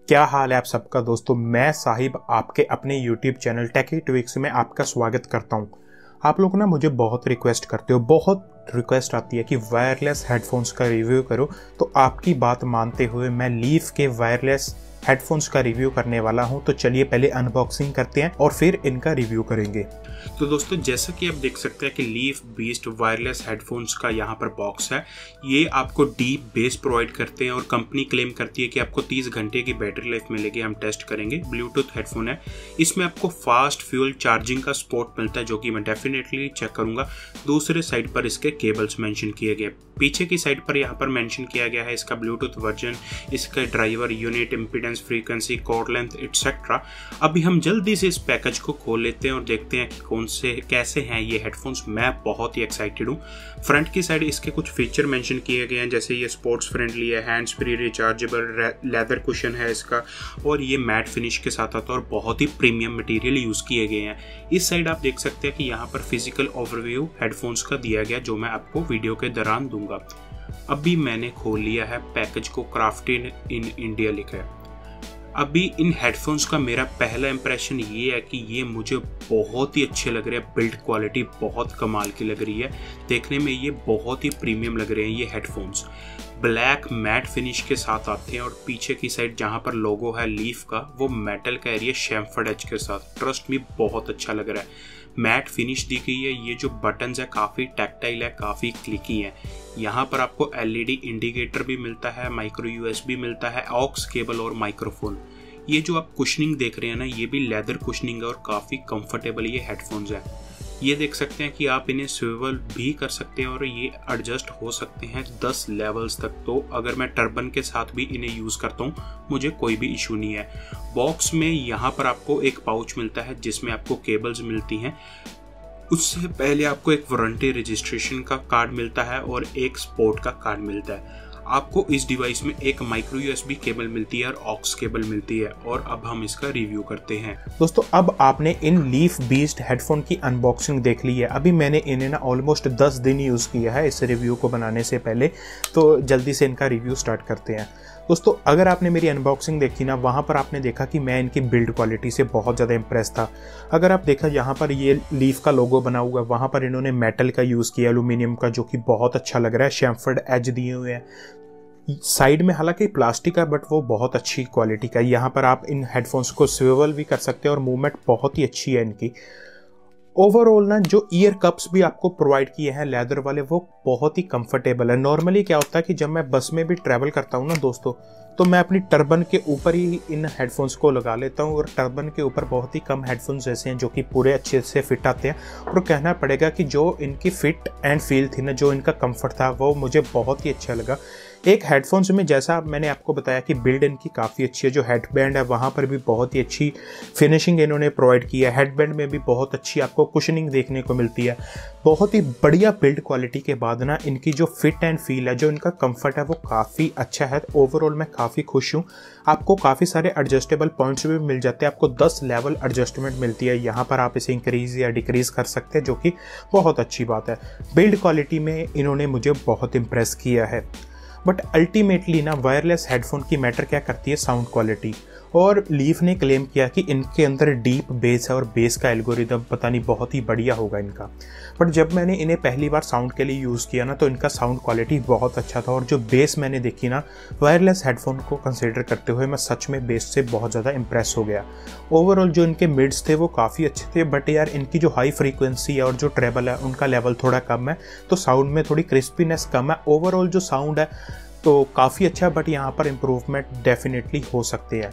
क्या हाल है आप सबका दोस्तों। मैं साहिब आपके अपने YouTube चैनल टेकी ट्विक्स में आपका स्वागत करता हूं। आप लोग ना मुझे बहुत रिक्वेस्ट करते हो, बहुत रिक्वेस्ट आती है कि वायरलेस हेडफोन्स का रिव्यू करो। तो आपकी बात मानते हुए मैं लीफ के वायरलेस हेडफोन्स का रिव्यू करने वाला हूं। तो चलिए पहले अनबॉक्सिंग करते हैं और फिर इनका रिव्यू करेंगे। तो दोस्तों जैसा कि आप देख सकते हैं कि लीफ बीस्ट वायरलेस हेडफोन्स का यहाँ पर बॉक्स है। ये आपको डीप बेस प्रोवाइड करते हैं और कंपनी क्लेम करती है कि आपको 30 घंटे की बैटरी लाइफ मिलेगी। हम टेस्ट करेंगे। ब्लूटूथ हेडफोन है, इसमें आपको फास्ट फ्यूल चार्जिंग का सपोर्ट मिलता है, जो कि मैं डेफिनेटली चेक करूंगा। दूसरे साइड पर इसके केबल्स मेंशन किए गए, पीछे की साइड पर यहाँ पर मेंशन किया गया है इसका ब्लूटूथ वर्जन, इसका driver unit, impedance, frequency, cord length etcetera. अभी हम जल्दी से इस पैकेज को खोल लेते हैं और देखते हैं कौन से कैसे हैं ये हेडफोन्स। मैं बहुत ही एक्साइटेड हूँ। फ्रंट की साइड इसके कुछ फीचर मेंशन किए गए हैं, जैसे ये स्पोर्ट्स फ्रेंडली है, hands free, rechargeable, leather cushion है इसका, और ये मैट फिनिश के साथ आता है और बहुत ही प्रीमियम मटेरियल यूज किए गए हैं। इस साइड आप देख सकते हैं कि यहाँ पर फिजिकल ओवरव्यू हेडफोन्स का दिया गया, जो मैं आपको वीडियो के दौरान दूंगा। अभी मैंने खोल लिया है पैकेज को, क्राफ्टेड इन इंडिया लिखा है। अभी इन हेडफोन्स का मेरा पहला इंप्रेशन ये है कि ये मुझे बहुत ही अच्छे लग रहे हैं। बिल्ड क्वालिटी बहुत कमाल की लग रही है, देखने में ये बहुत ही प्रीमियम लग रहे हैं। ये हेडफोन्स ब्लैक मैट फिनिश के साथ आते हैं और पीछे की साइड जहाँ पर लोगो है लीफ का, वो मेटल का एरिया शैम्फर्ड एज के साथ। ट्रस्ट मी बहुत अच्छा लग रहा है। मैट फिनिश दी गई है। ये जो बटन्स है काफ़ी टैक्टाइल है, काफ़ी क्लिकी है। यहाँ पर आपको एलईडी इंडिकेटर भी मिलता है, माइक्रो यूएसबी मिलता है, ऑक्स केबल और माइक्रोफोन। ये जो आप कुशनिंग देख रहे हैं ना, ये भी लेदर कुशनिंग है और काफ़ी कंफर्टेबल ये हेडफोन्स है। ये देख सकते हैं कि आप इन्हें स्विवल भी कर सकते हैं और ये एडजस्ट हो सकते हैं 10 लेवल्स तक। तो अगर मैं टर्बन के साथ भी इन्हें यूज़ करता हूँ मुझे कोई भी इशू नहीं है। बॉक्स में यहाँ पर आपको एक पाउच मिलता है जिसमें आपको केबल्स मिलती हैं। उससे पहले आपको एक वारंटी रजिस्ट्रेशन का कार्ड मिलता है और एक स्पोर्ट का कार्ड मिलता है। आपको इस डिवाइस में एक माइक्रो यूएसबी केबल मिलती है और ऑक्स केबल मिलती है। और अब हम इसका रिव्यू करते हैं। दोस्तों अब आपने इन लीफ बीस्ट हेडफोन की अनबॉक्सिंग देख ली है। अभी मैंने इन्हें ना ऑलमोस्ट 10 दिन यूज़ किया है इस रिव्यू को बनाने से पहले। तो जल्दी से इनका रिव्यू स्टार्ट करते हैं। दोस्तों अगर आपने मेरी अनबॉक्सिंग देखी ना, वहाँ पर आपने देखा कि मैं इनकी बिल्ड क्वालिटी से बहुत ज़्यादा इंप्रेस था। अगर आप देखा यहाँ पर ये लीफ का लोगो बना हुआ है, वहाँ पर इन्होंने मेटल का यूज़ किया, एल्यूमिनियम का, जो कि बहुत अच्छा लग रहा है। शैम्फर्ड एज दिए हुए हैं साइड में, हालांकि प्लास्टिक है बट वो बहुत अच्छी क्वालिटी का है। यहाँ पर आप इन हेडफोन्स को स्विवल भी कर सकते हैं और मूवमेंट बहुत ही अच्छी है इनकी। ओवरऑल ना जो ईयर कप्स भी आपको प्रोवाइड किए हैं लेदर वाले, वो बहुत ही कंफर्टेबल है। नॉर्मली क्या होता है कि जब मैं बस में भी ट्रैवल करता हूँ ना दोस्तों, तो मैं अपनी टर्बन के ऊपर ही इन हेडफोन्स को लगा लेता हूँ और टर्बन के ऊपर बहुत ही कम हेडफोन्स ऐसे हैं जो कि पूरे अच्छे से फिट आते हैं। और कहना पड़ेगा कि जो इनकी फिट एंड फील थी ना, जो इनका कंफर्ट था, वो मुझे बहुत ही अच्छा लगा। एक हेडफोन्स में जैसा मैंने आपको बताया कि बिल्ड इनकी काफ़ी अच्छी है। जो हेडबैंड है वहाँ पर भी बहुत ही अच्छी फिनिशिंग इन्होंने प्रोवाइड की है। हेडबैंड में भी बहुत अच्छी आपको कुशनिंग देखने को मिलती है। बहुत ही बढ़िया बिल्ड क्वालिटी के बाद ना इनकी जो फिट एंड फील है, जो इनका कंफर्ट है, वो काफ़ी अच्छा है। ओवरऑल मैं काफ़ी खुश हूँ। आपको काफ़ी सारे एडजस्टेबल पॉइंट्स भी मिल जाते हैं। आपको 10 लेवल एडजस्टमेंट मिलती है। यहाँ पर आप इसे इंक्रीज या डिक्रीज कर सकते हैं, जो कि बहुत अच्छी बात है। बिल्ड क्वालिटी में इन्होंने मुझे बहुत इंप्रेस किया है। बट अल्टीमेटली ना वायरलेस हेडफोन की मैटर क्या करती है, साउंड क्वालिटी। और लीफ ने क्लेम किया कि इनके अंदर डीप बेस है और बेस का एल्गोरिदम पता नहीं बहुत ही बढ़िया होगा इनका। बट जब मैंने इन्हें पहली बार साउंड के लिए यूज़ किया ना, तो इनका साउंड क्वालिटी बहुत अच्छा था। और जो बेस मैंने देखी ना, वायरलेस हेडफोन को कंसिडर करते हुए मैं सच में बेस से बहुत ज़्यादा इंप्रेस हो गया। ओवरऑल जो इनके मिड्स थे वो काफ़ी अच्छे थे, बट यार इनकी जो हाई फ्रीक्वेंसी है और जो ट्रेबल है उनका लेवल थोड़ा कम है, तो साउंड में थोड़ी क्रिस्पीनेस कम है। ओवरऑल जो साउंड है तो काफ़ी अच्छा है, बट यहाँ पर इम्प्रूवमेंट डेफिनेटली हो सकते हैं।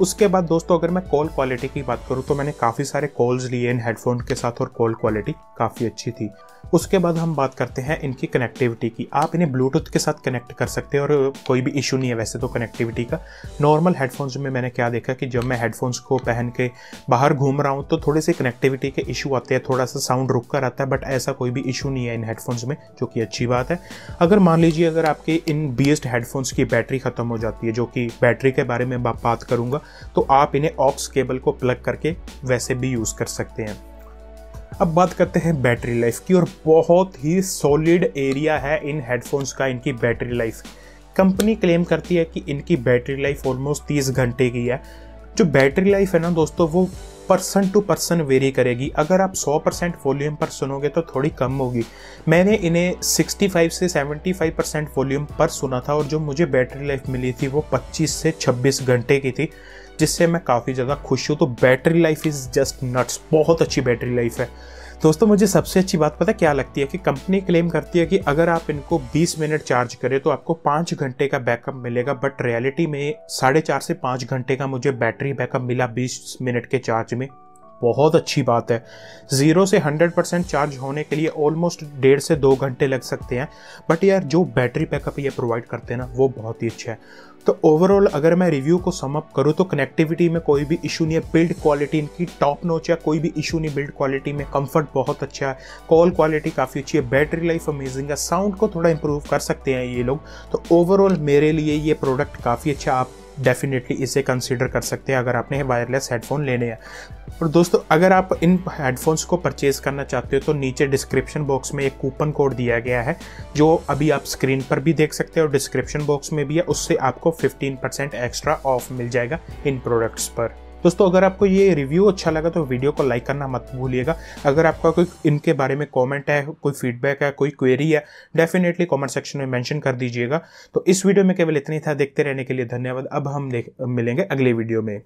उसके बाद दोस्तों अगर मैं कॉल क्वालिटी की बात करूँ तो मैंने काफ़ी सारे कॉल्स लिए इन हेडफोन के साथ और कॉल क्वालिटी काफ़ी अच्छी थी। उसके बाद हम बात करते हैं इनकी कनेक्टिविटी की। आप इन्हें ब्लूटूथ के साथ कनेक्ट कर सकते हैं और कोई भी इशू नहीं है वैसे तो कनेक्टिविटी का। नॉर्मल हेडफोन्स में मैंने क्या देखा कि जब मैं हेडफोन्स को पहन के बाहर घूम रहा हूँ तो थोड़े से कनेक्टिविटी के इशू आते हैं, थोड़ा सा साउंड रुक कर आता है, बट ऐसा कोई भी इशू नहीं है इन हेडफोन्स में, जो कि अच्छी बात है। अगर मान लीजिए अगर आपके इन बीएसड हेडफोन्स की बैटरी ख़त्म हो जाती है, जो कि बैटरी के बारे में बात करूँगा, तो आप इन्हें ऑक्स केबल को प्लग करके वैसे भी यूज़ कर सकते हैं। अब बात करते हैं बैटरी लाइफ की, और बहुत ही सॉलिड एरिया है इन हेडफोन्स का, इनकी बैटरी लाइफ। कंपनी क्लेम करती है कि इनकी बैटरी लाइफ ऑलमोस्ट 30 घंटे की है। जो बैटरी लाइफ है ना दोस्तों, वो पर्सन टू पर्सन वेरी करेगी। अगर आप 100% वॉल्यूम पर सुनोगे तो थोड़ी कम होगी। मैंने इन्हें 65 से 75% वॉल्यूम पर सुना था और जो मुझे बैटरी लाइफ मिली थी वो 25 से 26 घंटे की थी, जिससे मैं काफ़ी ज़्यादा खुश हूँ। तो battery life is just nuts, बहुत अच्छी बैटरी लाइफ है दोस्तों। मुझे सबसे अच्छी बात पता क्या लगती है कि कंपनी क्लेम करती है कि अगर आप इनको 20 मिनट चार्ज करें तो आपको 5 घंटे का बैकअप मिलेगा, बट रियलिटी में 4.5 से 5 घंटे का मुझे बैटरी बैकअप मिला 20 मिनट के चार्ज में। बहुत अच्छी बात है। 0 से 100% चार्ज होने के लिए ऑलमोस्ट 1.5 से 2 घंटे लग सकते हैं, बट यार जो बैटरी बैकअप ये प्रोवाइड करते हैं ना, वो बहुत ही अच्छा है। तो ओवरऑल अगर मैं रिव्यू को सम अप करूँ तो कनेक्टिविटी में कोई भी इशू नहीं है, बिल्ड क्वालिटी इनकी टॉप नॉच है, कोई भी इशू नहीं बिल्ड क्वालिटी में, कंफर्ट बहुत अच्छा है, कॉल क्वालिटी काफ़ी अच्छी है, बैटरी लाइफ अमेजिंग है, साउंड को थोड़ा इंप्रूव कर सकते हैं ये लोग। तो ओवरऑल मेरे लिए ये प्रोडक्ट काफ़ी अच्छा, आप डेफिनेटली इसे कंसीडर कर सकते हैं अगर आपने वायरलेस हेडफोन लेने हैं। और दोस्तों अगर आप इन हेडफोन्स को परचेज़ करना चाहते हो तो नीचे डिस्क्रिप्शन बॉक्स में एक कूपन कोड दिया गया है, जो अभी आप स्क्रीन पर भी देख सकते हो और डिस्क्रिप्शन बॉक्स में भी है। उससे आपको 15% एक्स्ट्रा ऑफ मिल जाएगा इन प्रोडक्ट्स पर। दोस्तों अगर आपको ये रिव्यू अच्छा लगा तो वीडियो को लाइक करना मत भूलिएगा। अगर आपका कोई इनके बारे में कमेंट है, कोई फीडबैक है, कोई क्वेरी है, डेफिनेटली कमेंट सेक्शन में मेंशन कर दीजिएगा। तो इस वीडियो में केवल इतना ही था। देखते रहने के लिए धन्यवाद। अब हम मिलेंगे अगले वीडियो में।